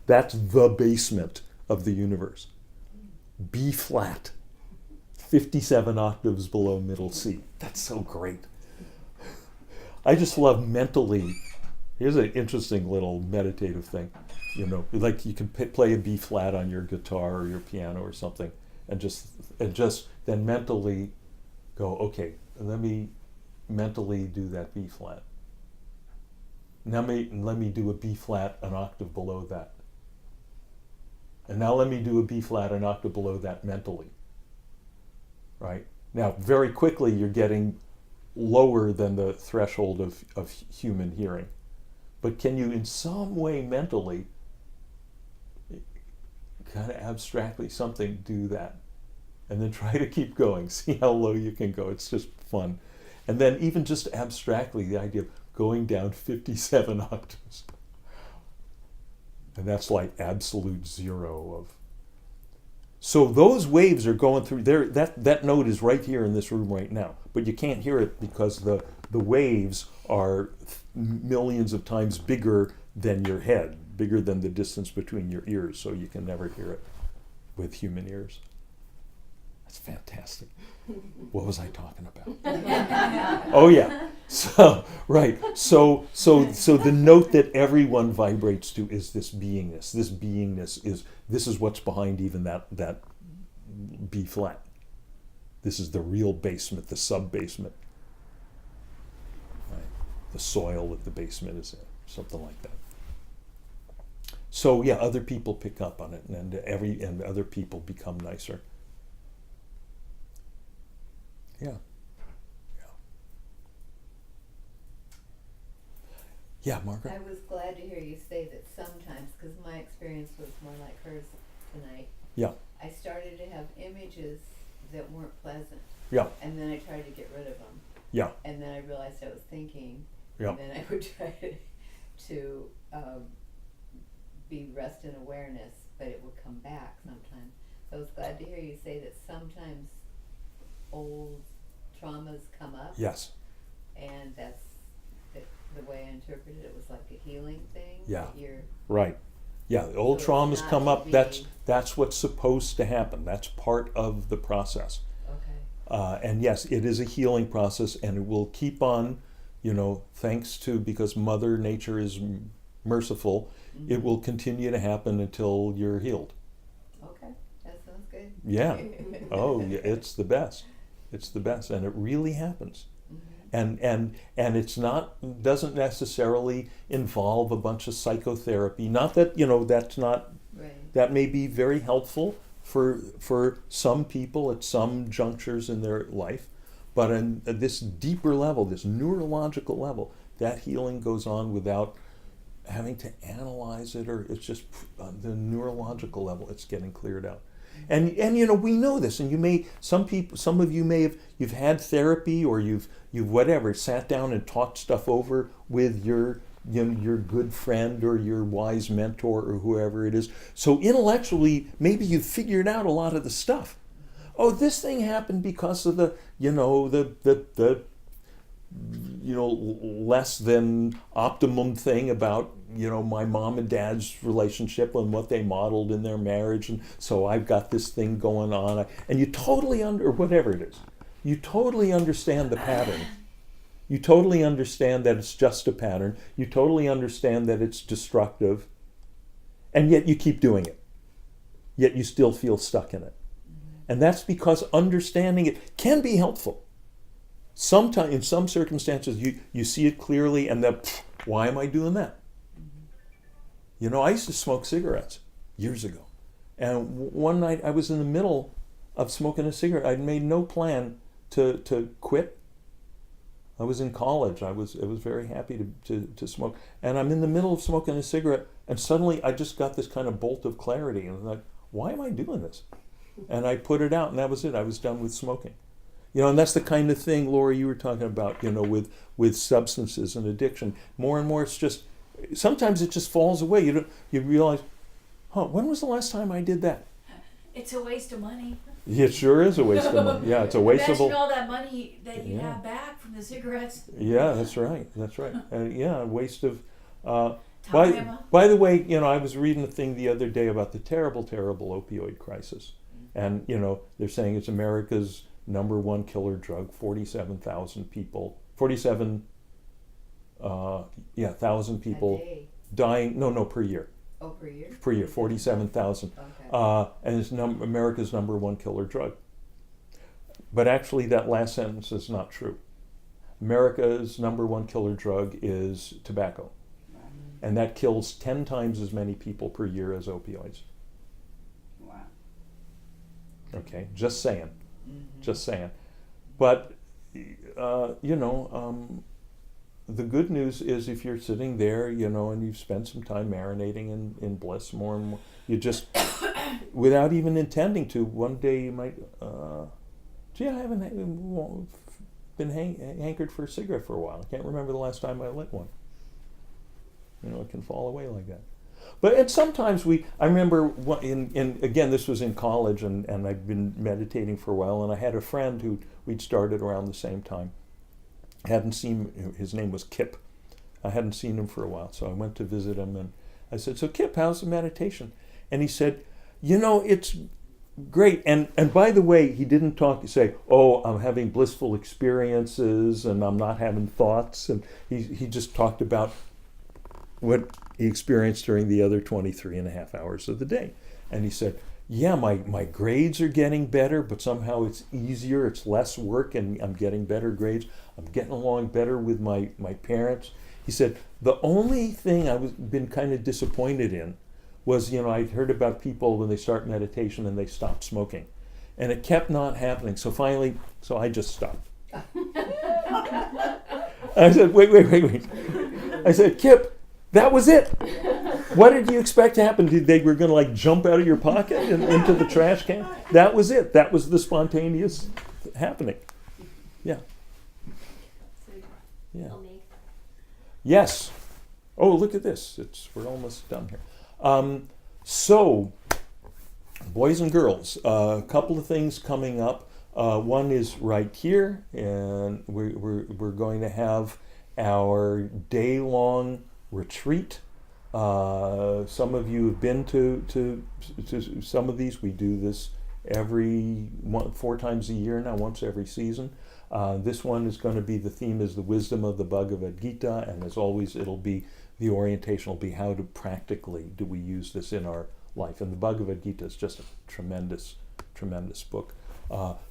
that's the basement of the universe. B flat, 57 octaves below middle C. That's so great. I just love mentally. Here's an interesting little meditative thing. Like you can play a B flat on your guitar or your piano or something, and just then mentally go, okay, let me mentally do that B flat. Now let me do a B flat an octave below that. And now let me do a B flat an octave below that mentally. Right? Now, very quickly you're getting lower than the threshold of human hearing. But can you in some way mentally, kind of abstractly something, do that? And then try to keep going. See how low you can go. It's just fun. And then even just abstractly, the idea of going down 57 octaves. And that's like absolute zero of. So those waves are going through there. That note is right here in this room right now. But you can't hear it because the waves are millions of times bigger than your head, bigger than the distance between your ears, so you can never hear it with human ears. That's fantastic. What was I talking about? Oh yeah. So right. So the note that everyone vibrates to is this beingness. This beingness is what's behind even that B flat. This is the real basement, the sub-basement. Right. The soil that the basement is in, something like that. So yeah, other people pick up on it, and other people become nicer. Yeah. Yeah, Margaret? I was glad to hear you say that sometimes, because my experience was more like hers tonight. Yeah. I started to have images that weren't pleasant. Yeah. And then I tried to get rid of them. Yeah. And then I realized I was thinking. Yeah. And then I would try to be rest in awareness, but it would come back sometimes. I was glad to hear you say that sometimes old traumas come up, Yes. and that's the way I interpreted it was like a healing thing. Yeah. That you're, Right. Yeah, the old So it's traumas not come to up. be- That's what's supposed to happen. That's part of the process. okay. And yes, it is a healing process, and it will keep on, thanks to, because Mother Nature is merciful, it will continue to happen until you're healed. Okay, that sounds good. Yeah. Oh, yeah, it's the best. It's the best, and it really happens. And it's doesn't necessarily involve a bunch of psychotherapy. Not that, that's not, Right. that may be very helpful for some people at some junctures in their life, but on this deeper level, this neurological level, that healing goes on without having to analyze it, or it's just on the neurological level, it's getting cleared out. And we know this, and some of you may have, you've had therapy, or you've whatever, sat down and talked stuff over with your good friend or your wise mentor or whoever it is. So intellectually, maybe you've figured out a lot of the stuff. Oh, this thing happened because of the less than optimum thing about my mom and dad's relationship and what they modeled in their marriage, and so I've got this thing going on, and you totally or whatever it is, you totally understand the pattern. You totally understand that it's just a pattern. You totally understand that it's destructive, and yet you keep doing it. Yet you still feel stuck in it. And that's because understanding it can be helpful. Sometimes, in some circumstances, you see it clearly, and then, why am I doing that? I used to smoke cigarettes years ago. And one night I was in the middle of smoking a cigarette. I'd made no plan to quit. I was in college. I was very happy to smoke. And I'm in the middle of smoking a cigarette, and suddenly I just got this kind of bolt of clarity. And I'm like, why am I doing this? And I put it out, and that was it. I was done with smoking. And that's the kind of thing, Laura, you were talking about, with substances and addiction. More and more, it's just, sometimes it just falls away. You realize, when was the last time I did that? It's a waste of money. It sure is a waste of money. Yeah, it's a wasteful. Imagine all that money that you Yeah. have back from the cigarettes. Yeah, that's right. That's right. A waste of. Time. By the way, I was reading a thing the other day about the terrible, terrible opioid crisis, and they're saying it's America's #1 killer drug. 47,000 people. 47,000 people A day. dying. No, per year. Oh, per year? Per year, 47,000. Okay. And it's America's #1 killer drug. But actually, that last sentence is not true. America's #1 killer drug is tobacco. And that kills 10 times as many people per year as opioids. Wow. Okay, just saying. Just saying. But, the good news is if you're sitting there, and you've spent some time marinating in bliss more and more, you just, without even intending to, one day you might, gee, I haven't been hankered for a cigarette for a while. I can't remember the last time I lit one. It can fall away like that. And sometimes I remember, again, this was in college, and I'd been meditating for a while, and I had a friend who we'd started around the same time. Hadn't seen, his name was Kip. I hadn't seen him for a while, so I went to visit him, and I said, so Kip, how's the meditation? And he said, it's great. And by the way, he didn't say, oh, I'm having blissful experiences, and I'm not having thoughts. And he just talked about what he experienced during the other 23 and a half hours of the day. And he said, yeah, my grades are getting better, but somehow it's easier, it's less work, and I'm getting better grades. I'm getting along better with my parents. He said, the only thing I've been kind of disappointed in was, I'd heard about people when they start meditation and they stop smoking. And it kept not happening. So finally, I just stopped. I said, wait. I said, Kip, that was it. What did you expect to happen? They were going to jump out of your pocket and into the trash can? That was it. That was the spontaneous happening. Yeah. Yeah. I'll make Yes. Oh, look at this. We're almost done here. So, boys and girls, a couple of things coming up. One is right here, and we're going to have our day-long retreat. Some of you have been to some of these. We do this every 4 times a year now, once every season. This one is going to be, the theme is the wisdom of the Bhagavad Gita, and as always, the orientation will be how practically do we use this in our life. And the Bhagavad Gita is just a tremendous, tremendous book.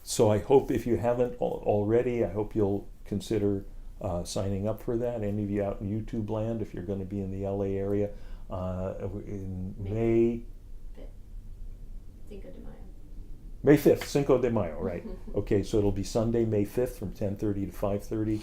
So I hope, if you haven't already, I hope you'll consider signing up for that. Any of you out in YouTube land, if you're going to be in the LA area, in May Cinco de Mayo. May 5th, Cinco de Mayo, right? Okay, so it'll be Sunday, May 5th from 10:30 to 5:30.